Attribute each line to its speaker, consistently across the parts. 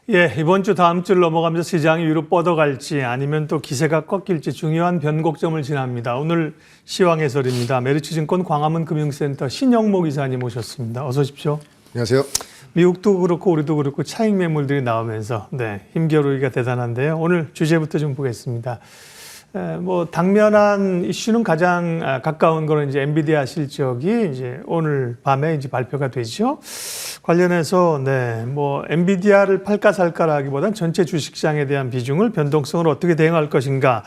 Speaker 1: 예, 이번 주 다음 주를 넘어가면서 시장이 위로 뻗어갈지 아니면 또 기세가 꺾일지 중요한 변곡점을 지납니다. 오늘 시황 해설입니다. 메리츠증권 광화문 금융센터 신영목 이사님 모셨습니다. 어서 오십시오.
Speaker 2: 안녕하세요.
Speaker 1: 미국도 그렇고 우리도 그렇고 차익 매물들이 나오면서 힘겨루기가 대단한데요. 오늘 주제부터 좀 보겠습니다. 당면한 이슈는 가장 가까운 거는 이제 엔비디아 실적이 이제 오늘 밤에 이제 발표가 되죠. 관련해서 엔비디아를 팔까 살까라기보다는 전체 주식시장에 대한 비중을 변동성을 어떻게 대응할 것인가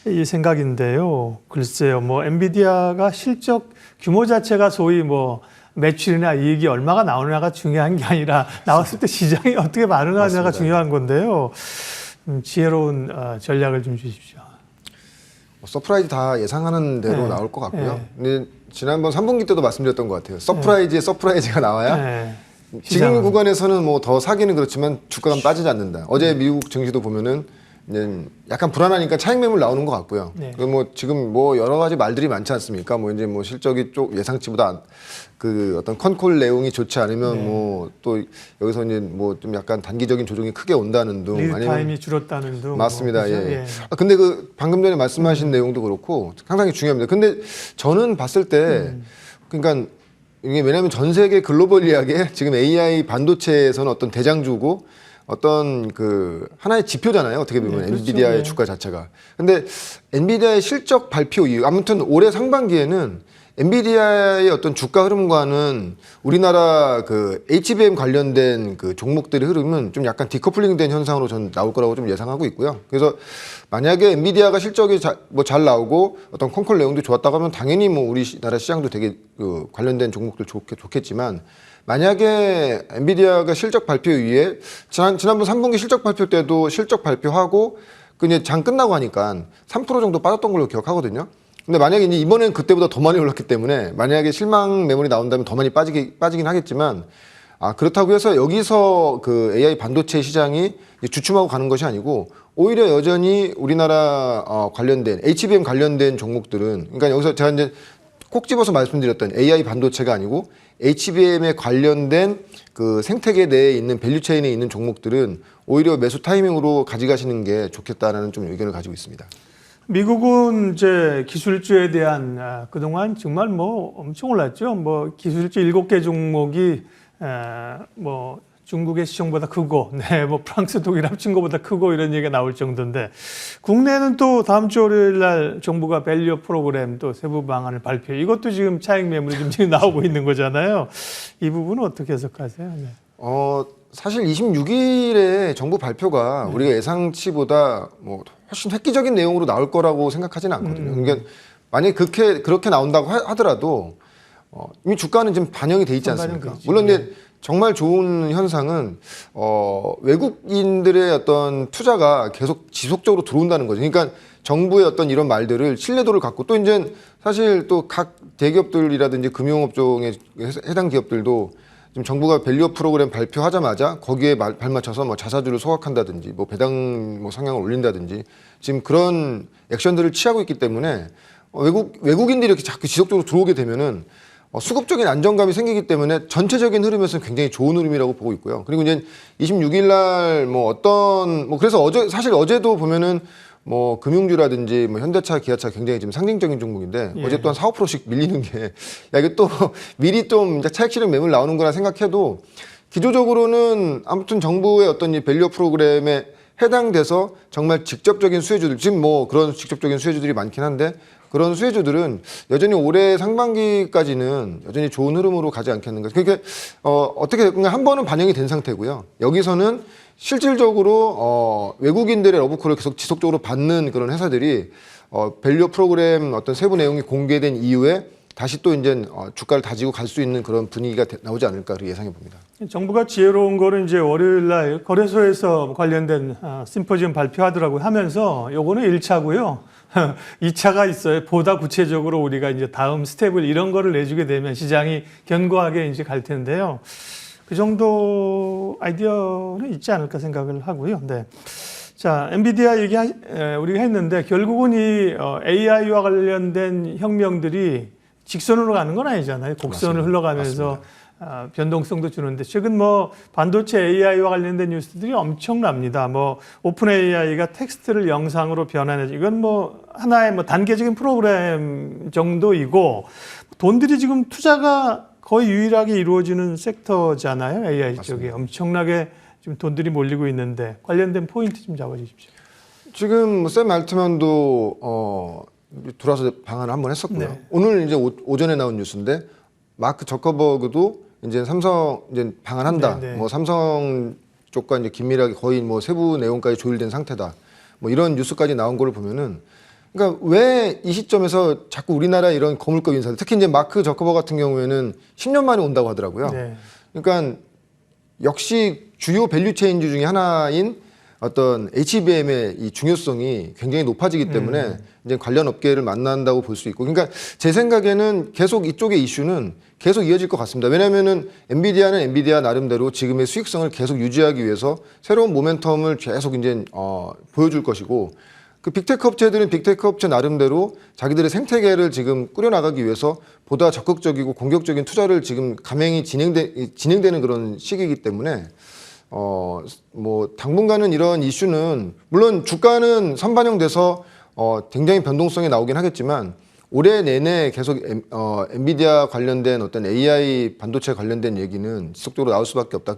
Speaker 1: 이 생각인데요. 글쎄요, 엔비디아가 실적 규모 자체가 소위 매출이나 이익이 얼마가 나오느냐가 중요한 게 아니라 나왔을 때 시장이 어떻게 반응하느냐가
Speaker 2: 맞습니다.
Speaker 1: 중요한 건데요. 지혜로운 전략을 좀 주십시오.
Speaker 2: 서프라이즈 다 예상하는 대로 나올 것 같고요. 근데 지난번 3분기 때도 말씀드렸던 것 같아요. 서프라이즈에 서프라이즈가 나와야 지금 구간에서는 더 사기는 그렇지만 주가가 빠지지 않는다. 어제 미국 증시도 보면은 이제 약간 불안하니까 차익 매물 나오는 것 같고요. 지금 여러 가지 말들이 많지 않습니까? 실적이 좀 예상치보다 그 어떤 컨콜 내용이 좋지 않으면 또 여기서 이제 좀 약간 단기적인 조정이 크게 온다는 등
Speaker 1: 리드 타임이 줄었다는 등
Speaker 2: 맞습니다. 예. 근데 그 방금 전에 말씀하신 내용도 그렇고 상당히 중요합니다. 근데 저는 봤을 때 그러니까 이게 왜냐하면 전 세계 글로벌리하게 지금 AI 반도체에서는 어떤 대장주고 어떤 그 하나의 지표잖아요. 어떻게 보면 엔비디아의 주가 자체가. 근데 엔비디아의 실적 발표 이후 아무튼 올해 상반기에는 엔비디아의 어떤 주가 흐름과는 우리나라 그 HBM 관련된 그 종목들의 흐름은 좀 약간 디커플링된 현상으로 전 나올 거라고 좀 예상하고 있고요. 그래서 만약에 엔비디아가 실적이 잘 나오고 어떤 컨콜 내용도 좋았다고 하면 당연히 우리나라 시장도 되게 그 관련된 종목들 좋겠지만 만약에 엔비디아가 실적 발표 이후에 지난번 3분기 실적 발표 때도 실적 발표하고 그냥 장 끝나고 하니까 3% 정도 빠졌던 걸로 기억하거든요. 근데 만약에 이제 이번엔 그때보다 더 많이 올랐기 때문에 만약에 실망 매물이 나온다면 더 많이 빠지긴 하겠지만 그렇다고 해서 여기서 그 AI 반도체 시장이 주춤하고 가는 것이 아니고 오히려 여전히 우리나라 관련된 HBM 관련된 종목들은 그러니까 여기서 제가 이제 콕 집어서 말씀드렸던 AI 반도체가 아니고 HBM에 관련된 그 생태계 내에 있는 밸류체인에 있는 종목들은 오히려 매수 타이밍으로 가져가시는 게 좋겠다라는 좀 의견을 가지고 있습니다.
Speaker 1: 미국은 이제 기술주에 대한 그동안 정말 엄청 올랐죠. 기술주 7개 종목이 중국의 시총보다 크고, 프랑스, 독일 합친 것보다 크고 이런 얘기가 나올 정도인데, 국내는 또 다음 주 월요일 날 정부가 밸류 프로그램 또 세부 방안을 발표. 이것도 지금 차익 매물이 좀 지금 나오고 있는 거잖아요. 이 부분은 어떻게 해석하세요?
Speaker 2: 사실 26일에 정부 발표가 우리가 예상치보다 훨씬 획기적인 내용으로 나올 거라고 생각하지는 않거든요. 그러니까 만약에 그렇게 나온다고 하더라도 이미 주가는 지금 반영이 돼 있지 않습니까? 물론 이제 정말 좋은 현상은 외국인들의 어떤 투자가 계속 지속적으로 들어온다는 거죠. 그러니까 정부의 어떤 이런 말들을 신뢰도를 갖고 또 이제 사실 또 각 대기업들이라든지 금융업종에 해당 기업들도 지금 정부가 밸류업 프로그램 발표하자마자 거기에 발맞춰서 자사주를 소각한다든지 배당 성향을 올린다든지 지금 그런 액션들을 취하고 있기 때문에 외국인들이 이렇게 자꾸 지속적으로 들어오게 되면은 수급적인 안정감이 생기기 때문에 전체적인 흐름에서는 굉장히 좋은 흐름이라고 보고 있고요. 그리고 이제 26일 날 그래서 사실 어제도 보면은 금융주라든지 현대차, 기아차 굉장히 지금 상징적인 종목인데 어제 또한 4, 5%씩 밀리는 게 이게 또 미리 좀 차익 실현 매물 나오는 거라 생각해도 기조적으로는 아무튼 정부의 어떤 이 밸류 프로그램에 해당돼서 정말 직접적인 수혜주들 지금 그런 직접적인 수혜주들이 많긴 한데 그런 수혜주들은 여전히 올해 상반기까지는 여전히 좋은 흐름으로 가지 않겠는가. 그러니까 어떻게 한 번은 반영이 된 상태고요. 여기서는 실질적으로 외국인들의 러브콜을 계속 지속적으로 받는 그런 회사들이 밸류 프로그램 어떤 세부 내용이 공개된 이후에 다시 또 이제 주가를 다지고 갈 수 있는 그런 분위기가 나오지 않을까 예상해 봅니다.
Speaker 1: 정부가 지혜로운 거는 이제 월요일 날 거래소에서 관련된 심포지엄 발표하더라고요. 하면서 요거는 1차고요. 2차가 있어요. 보다 구체적으로 우리가 이제 다음 스텝을 이런 거를 내주게 되면 시장이 견고하게 이제 갈 텐데요. 그 정도 아이디어는 있지 않을까 생각을 하고요. 자, 엔비디아 우리가 했는데 결국은 이 AI와 관련된 혁명들이 직선으로 가는 건 아니잖아요. 곡선을 흘러가면서 변동성도 주는데 최근 뭐 반도체 AI와 관련된 뉴스들이 엄청납니다. 뭐 오픈 AI가 텍스트를 영상으로 변환해 이건 뭐 하나의 뭐 단계적인 프로그램 정도이고 돈들이 지금 투자가 거의 유일하게 이루어지는 섹터잖아요. AI 쪽에 엄청나게 지금 돈들이 몰리고 있는데 관련된 포인트 좀 잡아주십시오.
Speaker 2: 지금 샘 알트만도 들어와서 방한을 한번 했었고요.
Speaker 1: 네.
Speaker 2: 오늘 이제 오전에 나온 뉴스인데 마크 저커버그도 이제 삼성 이제 방한한다.
Speaker 1: 네, 네.
Speaker 2: 뭐 삼성 쪽과 이제 긴밀하게 거의 뭐 세부 내용까지 조율된 상태다. 뭐 이런 뉴스까지 나온 거를 보면은 그러니까 왜 이 시점에서 자꾸 우리나라 이런 거물급 인사들 특히 이제 마크 저커버그 같은 경우에는 10년 만에 온다고 하더라고요.
Speaker 1: 네.
Speaker 2: 그러니까 역시 주요 밸류 체인지 중에 하나인 어떤 HBM의 이 중요성이 굉장히 높아지기 때문에 이제 관련 업계를 만난다고 볼 수 있고, 그러니까 제 생각에는 계속 이쪽의 이슈는 계속 이어질 것 같습니다. 왜냐하면은 엔비디아는 엔비디아 나름대로 지금의 수익성을 계속 유지하기 위해서 새로운 모멘텀을 계속 이제 보여줄 것이고, 그 빅테크 업체들은 빅테크 업체 나름대로 자기들의 생태계를 지금 꾸려나가기 위해서 보다 적극적이고 공격적인 투자를 지금 감행이 진행되는 그런 시기이기 때문에 뭐 당분간은 이런 이슈는 물론 주가는 선반영돼서 굉장히 변동성이 나오긴 하겠지만 올해 내내 계속 엔비디아 관련된 어떤 AI 반도체 관련된 얘기는 지속적으로 나올 수밖에 없다.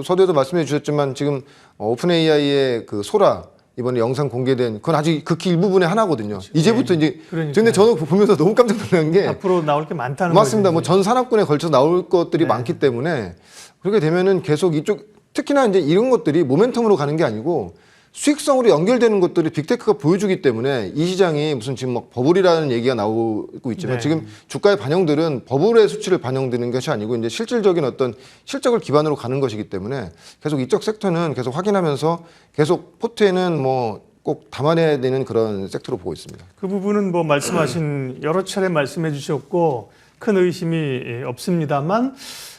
Speaker 2: 서두에도 말씀해 주셨지만 지금 오픈 AI의 그 소라 이번에 영상 공개된 그건 아직 극히 일부분의 하나거든요.
Speaker 1: 그렇죠.
Speaker 2: 이제부터
Speaker 1: 네.
Speaker 2: 이제
Speaker 1: 그러니까요.
Speaker 2: 근데 저는 보면서 너무 깜짝 놀란 게
Speaker 1: 앞으로 나올 게 많다는
Speaker 2: 맞습니다.
Speaker 1: 거죠.
Speaker 2: 뭐 전 산업군에 걸쳐 나올 것들이
Speaker 1: 네.
Speaker 2: 많기 때문에 그렇게 되면은 계속 이쪽 특히나 이제 이런 것들이 모멘텀으로 가는 게 아니고 수익성으로 연결되는 것들을 빅테크가 보여주기 때문에 이 시장이 무슨 지금 막 버블이라는 얘기가 나오고 있지만
Speaker 1: 네.
Speaker 2: 지금 주가의 반영들은 버블의 수치를 반영되는 것이 아니고 이제 실질적인 어떤 실적을 기반으로 가는 것이기 때문에 계속 이쪽 섹터는 계속 확인하면서 계속 포트에는 뭐 꼭 담아내야 되는 그런 섹터로 보고 있습니다.
Speaker 1: 그 부분은 뭐 말씀하신 여러 차례 말씀해 주셨고 큰 의심이 없습니다만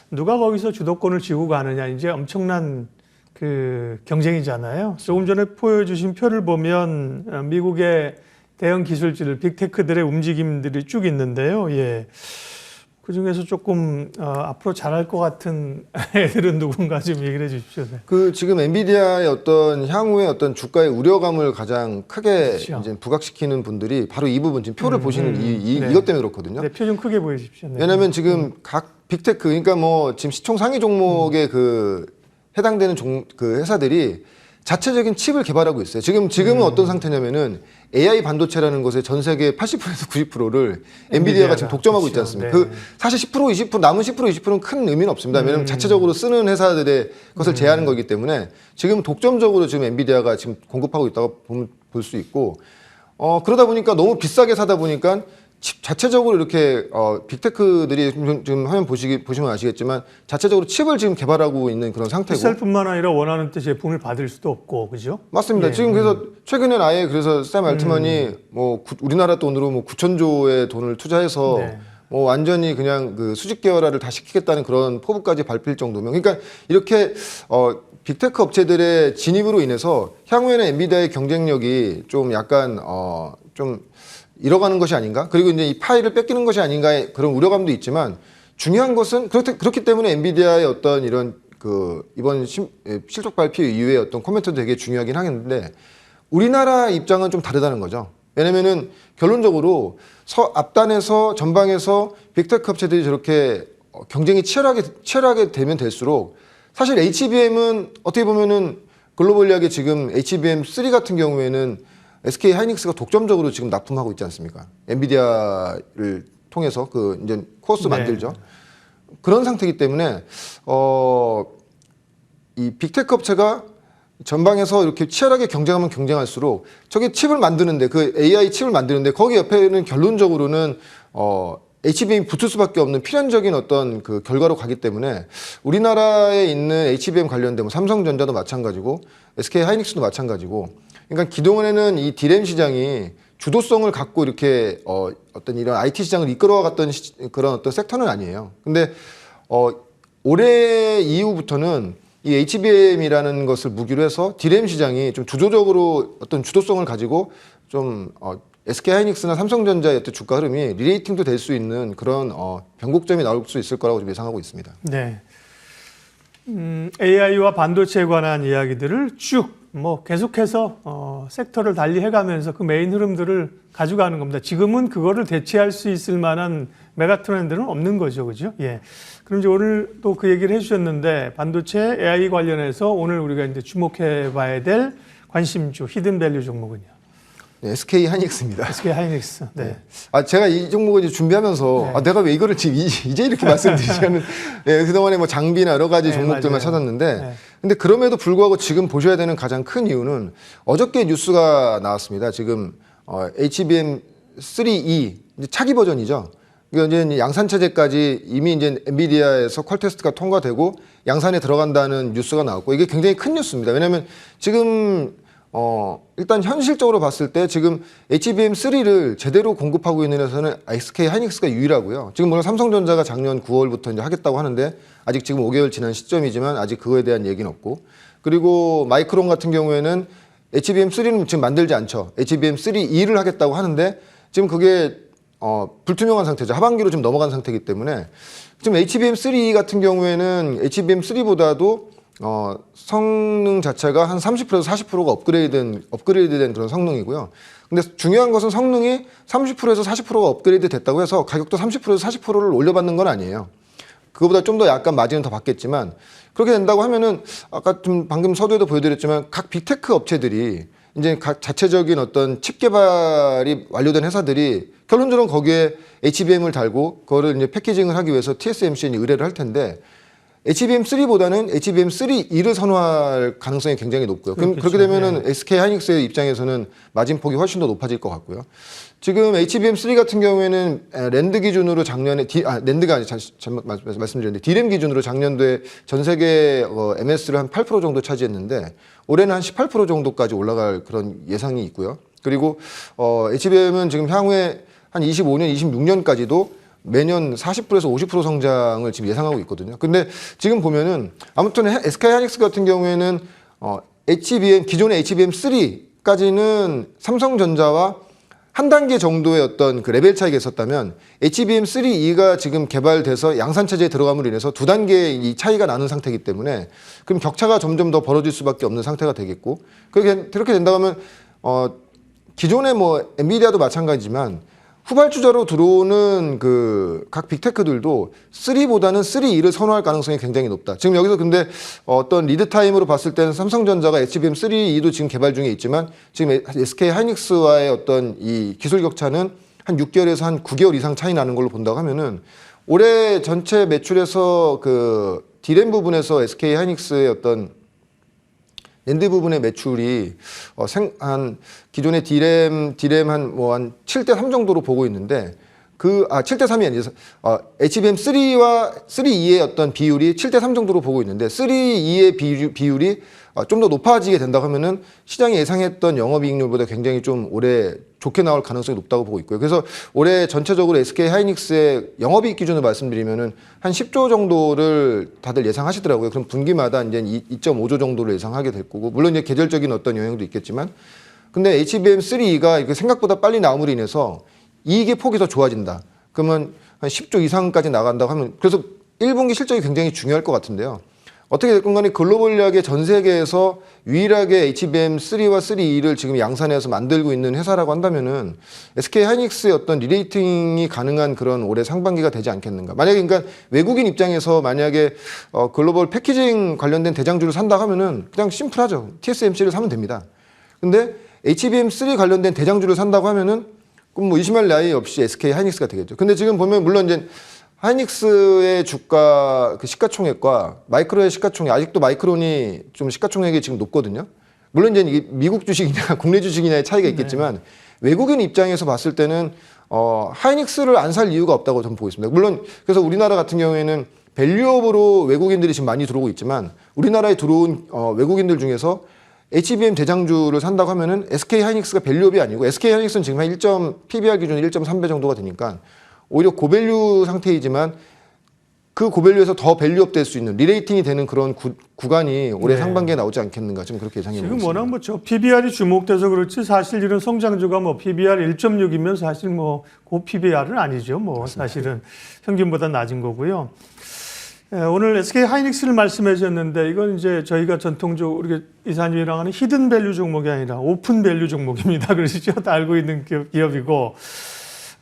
Speaker 1: 누가 거기서 주도권을 쥐고 가느냐 이제 엄청난 그 경쟁이잖아요. 조금 전에 보여주신 표를 보면 미국의 대형 기술주들 빅테크들의 움직임들이 쭉 있는데요. 예. 그 중에서 조금 앞으로 잘할 것 같은 애들은 누군가 좀 얘기를 해주십시오. 네.
Speaker 2: 그 지금 엔비디아의 어떤 향후의 어떤 주가의 우려감을 가장 크게
Speaker 1: 그렇죠.
Speaker 2: 이제 부각시키는 분들이 바로 이 부분 지금 표를 보시는
Speaker 1: 네.
Speaker 2: 이것 때문에 그렇거든요.
Speaker 1: 네, 표 좀 크게 보여주십시오. 네.
Speaker 2: 왜냐하면 지금 각 빅테크 그러니까 뭐 지금 시총 상위 종목에 그 해당되는 그 회사들이 자체적인 칩을 개발하고 있어요. 지금은 어떤 상태냐면은 AI 반도체라는 것의 전 세계 80%에서 90%를 엔비디아가 지금 독점하고 있지
Speaker 1: 그렇죠.
Speaker 2: 않습니까?
Speaker 1: 네.
Speaker 2: 그 사실 10%, 20% 남은 10%, 20%는 큰 의미는 없습니다. 왜냐하면 자체적으로 쓰는 회사들의 것을 제한하는 거기 때문에 지금 독점적으로 지금 엔비디아가 지금 공급하고 있다고 볼 수 있고 그러다 보니까 너무 비싸게 사다 보니까 칩 자체적으로 이렇게 빅테크들이 지금 화면 보시면 아시겠지만 자체적으로 칩을 지금 개발하고 있는 그런 상태고
Speaker 1: 햇살뿐만 아니라 원하는 때 제품을 받을 수도 없고 그죠?
Speaker 2: 맞습니다.
Speaker 1: 예.
Speaker 2: 지금 그래서 최근엔 아예 그래서 샘 알트만이 뭐 우리나라 돈으로 뭐 9천조의 돈을 투자해서
Speaker 1: 네.
Speaker 2: 뭐 완전히 그냥 그 수직 계열화를 다 시키겠다는 그런 포부까지 밟힐 정도면 그러니까 이렇게 빅테크 업체들의 진입으로 인해서 향후에는 엔비디아의 경쟁력이 좀 약간 좀 잃어가는 것이 아닌가? 그리고 이제 이 파일을 뺏기는 것이 아닌가의 그런 우려감도 있지만 중요한 것은 그렇기 때문에 엔비디아의 어떤 이런 그 이번 실적 발표 이후에 어떤 코멘트도 되게 중요하긴 하겠는데 우리나라 입장은 좀 다르다는 거죠. 왜냐면은 결론적으로 앞단에서 전방에서 빅테크 업체들이 저렇게 경쟁이 치열하게 되면 될수록 사실 HBM은 어떻게 보면은 글로벌리하게 지금 HBM3 같은 경우에는 SK 하이닉스가 독점적으로 지금 납품하고 있지 않습니까? 엔비디아를 통해서 그 이제 코어스
Speaker 1: 네.
Speaker 2: 만들죠. 그런 상태이기 때문에 이 빅테크 업체가 전방에서 이렇게 치열하게 경쟁하면 경쟁할수록 저게 칩을 만드는데 그 AI 칩을 만드는데 거기 옆에는 결론적으로는 HBM이 붙을 수밖에 없는 필연적인 어떤 그 결과로 가기 때문에 우리나라에 있는 HBM 관련된 뭐 삼성전자도 마찬가지고 SK 하이닉스도 마찬가지고 그러니까 기존에는 이 디램 시장이 주도성을 갖고 이렇게 어떤 이런 IT 시장을 이끌어갔던 그런 어떤 섹터는 아니에요. 근데 올해 이후부터는 이 HBM이라는 것을 무기로 해서 디램 시장이 좀 주도적으로 어떤 주도성을 가지고 좀 SK 하이닉스나 삼성전자의 어떤 주가 흐름이 리레이팅도 될 수 있는 그런 변곡점이 나올 수 있을 거라고 좀 예상하고 있습니다.
Speaker 1: 네. AI와 반도체에 관한 이야기들을 쭉 계속해서 섹터를 달리 해가면서 그 메인 흐름들을 가져가는 겁니다. 지금은 그거를 대체할 수 있을 만한 메가 트렌드는 없는 거죠, 그죠? 예. 그럼 이제 오늘 또 그 얘기를 해주셨는데 반도체 AI 관련해서 오늘 우리가 이제 주목해봐야 될 관심주 히든 밸류 종목은요.
Speaker 2: 네, SK 하이닉스입니다.
Speaker 1: SK 하이닉스. 네.
Speaker 2: 제가 이 종목을 이제 준비하면서
Speaker 1: 네.
Speaker 2: 내가 왜 이거를 지금 이제 이렇게 말씀드리자는 그동안에 뭐 장비나 여러 가지
Speaker 1: 네,
Speaker 2: 종목들만
Speaker 1: 맞아요.
Speaker 2: 찾았는데
Speaker 1: 네.
Speaker 2: 근데 그럼에도 불구하고 지금 보셔야 되는 가장 큰 이유는 어저께 뉴스가 나왔습니다. 지금 HBM3E 이제 차기 버전이죠. 그러니까 이제 양산 체제까지 이미 이제 엔비디아에서 퀄 테스트가 통과되고 양산에 들어간다는 뉴스가 나왔고 이게 굉장히 큰 뉴스입니다. 왜냐하면 지금 일단 현실적으로 봤을 때 지금 HBM3를 제대로 공급하고 있는 회사는 SK 하이닉스가 유일하고요. 지금 물론 삼성전자가 작년 9월부터 이제 하겠다고 하는데 아직 지금 5개월 지난 시점이지만 아직 그거에 대한 얘기는 없고 그리고 마이크론 같은 경우에는 HBM3는 지금 만들지 않죠. HBM3E를 하겠다고 하는데 지금 그게 불투명한 상태죠. 하반기로 좀 넘어간 상태이기 때문에 지금 HBM3 같은 경우에는 HBM3보다도 성능 자체가 한 30%에서 40%가 업그레이드된 그런 성능이고요. 근데 중요한 것은 성능이 30%에서 40%가 업그레이드 됐다고 해서 가격도 30%에서 40%를 올려받는 건 아니에요. 그거보다 좀 더 약간 마진은 더 받겠지만 그렇게 된다고 하면은 아까 좀 방금 서두에도 보여드렸지만 각 빅테크 업체들이 이제 각 자체적인 어떤 칩 개발이 완료된 회사들이 결론적으로 거기에 HBM을 달고 그거를 이제 패키징을 하기 위해서 TSMC에 의뢰를 할 텐데 HBM3보다는 HBM3E를 선호할 가능성이 굉장히 높고요. 그렇게 되면은 SK 하이닉스의 입장에서는 마진폭이 훨씬 더 높아질 것 같고요. 지금 HBM3 같은 경우에는 랜드 기준으로 작년에 랜드가 아니 잘못 말씀드렸는데 D램 기준으로 작년도에 전 세계 MS를 한 8% 정도 차지했는데 올해는 한 18% 정도까지 올라갈 그런 예상이 있고요. 그리고 HBM은 지금 향후에 한 25년, 26년까지도 매년 40%에서 50% 성장을 지금 예상하고 있거든요. 근데 지금 보면은 아무튼 SK 하이닉스 같은 경우에는 기존의 HBM3까지는 삼성전자와 한 단계 정도의 어떤 그 레벨 차이가 있었다면 HBM3E가 지금 개발돼서 양산 체제에 들어감으로 인해서 두 단계의 이 차이가 나는 상태이기 때문에 그럼 격차가 점점 더 벌어질 수밖에 없는 상태가 되겠고 그렇게 된다고 하면 기존의 뭐 엔비디아도 마찬가지지만 후발주자로 들어오는 그 각 빅테크들도 3보다는 3E를 선호할 가능성이 굉장히 높다. 지금 여기서 근데 어떤 리드 타임으로 봤을 때는 삼성전자가 HBM3E도 지금 개발 중에 있지만 지금 SK 하이닉스와의 어떤 이 기술 격차는 한 6개월에서 한 9개월 이상 차이 나는 걸로 본다고 하면은 올해 전체 매출에서 그 D램 부분에서 SK 하이닉스의 어떤 랜드 부분의 매출이 한 기존의 D램 한 7대 3 정도로 보고 있는데 7대 3이 아니라 HBM3와 3E의 어떤 비율이 7대 3 정도로 보고 있는데 3E의 비율이 좀 더 높아지게 된다고 하면은 시장이 예상했던 영업이익률보다 굉장히 좀 올해 좋게 나올 가능성이 높다고 보고 있고요. 그래서 올해 전체적으로 SK 하이닉스의 영업이익 기준으로 말씀드리면은 한 10조 정도를 다들 예상하시더라고요. 그럼 분기마다 이제 2.5조 정도를 예상하게 될 거고, 물론 이제 계절적인 어떤 영향도 있겠지만, 근데 HBM3E가 이렇게 생각보다 빨리 나옴으로 인해서 이익의 폭이 더 좋아진다. 그러면 한 10조 이상까지 나간다고 하면, 그래서 1분기 실적이 굉장히 중요할 것 같은데요. 어떻게 됐건 간에 글로벌하게 전 세계에서 유일하게 HBM3와 3E를 지금 양산해서 만들고 있는 회사라고 한다면은 SK 하이닉스의 어떤 리레이팅이 가능한 그런 올해 상반기가 되지 않겠는가. 만약에 그러니까 외국인 입장에서 만약에 글로벌 패키징 관련된 대장주를 산다 하면은 그냥 심플하죠. TSMC를 사면 됩니다. 근데 HBM3 관련된 대장주를 산다고 하면은 그럼 뭐 의심할 나위 없이 SK 하이닉스가 되겠죠. 근데 지금 보면 물론 이제 하이닉스의 주가 그 시가총액과 마이크론의 시가총액, 아직도 마이크론이 좀 시가총액이 지금 높거든요. 물론 이제 이게 미국 주식이냐 국내 주식이냐의 차이가 있겠지만 외국인 입장에서 봤을 때는 하이닉스를 안 살 이유가 없다고 저는 보고 있습니다. 물론 그래서 우리나라 같은 경우에는 밸류업으로 외국인들이 지금 많이 들어오고 있지만 우리나라에 들어온 외국인들 중에서 HBM 대장주를 산다고 하면은 SK 하이닉스가 밸류업이 아니고 SK 하이닉스는 지금 한 PBR 기준 1.3배 정도가 되니까 오히려 고밸류 상태이지만 그 고밸류에서 더 밸류업 될 수 있는 리레이팅이 되는 그런 구간이 올해
Speaker 1: 네.
Speaker 2: 상반기에 나오지 않겠는가 지금 그렇게 예상해 보고
Speaker 1: 지금
Speaker 2: 있습니다.
Speaker 1: 워낙 뭐저 PBR이 주목돼서 그렇지 사실 이런 성장주가 뭐 PBR 1.6이면 사실 뭐 고 PBR은 아니죠. 뭐 사실은 평균보다 낮은 거고요. 오늘 SK 하이닉스를 말씀해 주셨는데 이건 이제 저희가 전통적으로 우리 이사님이랑 하는 히든 밸류 종목이 아니라 오픈 밸류 종목입니다. 그러시죠? 다 알고 있는 기업이고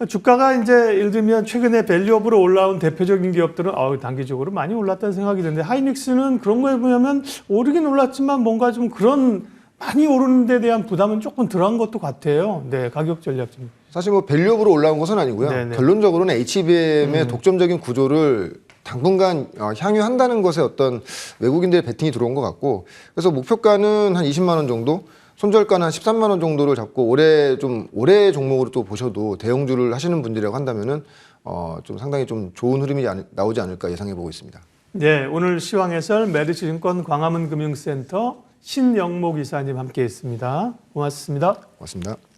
Speaker 1: 주가가 이제 예를 들면 최근에 밸류업으로 올라온 대표적인 기업들은 단기적으로 많이 올랐다는 생각이 드는데 하이닉스는 그런 거에 보면 오르긴 올랐지만 뭔가 좀 그런 많이 오르는 데 대한 부담은 조금 덜한 것도 같아요. 네, 가격 전략 좀.
Speaker 2: 사실 뭐 밸류업으로 올라온 것은 아니고요.
Speaker 1: 네네.
Speaker 2: 결론적으로는 HBM의 독점적인 구조를 당분간 향유한다는 것에 어떤 외국인들의 베팅이 들어온 것 같고 그래서 목표가는 한 20만 원 정도 손절가는 한 13만 원 정도를 잡고 올해 종목으로 또 보셔도 대형주를 하시는 분들이라고 한다면은 좀 상당히 좀 좋은 흐름이 나오지 않을까 예상해 보고 있습니다.
Speaker 1: 네, 오늘 시황해설 메리츠증권 광화문 금융센터 신영목 이사님 함께했습니다. 고맙습니다.
Speaker 2: 고맙습니다.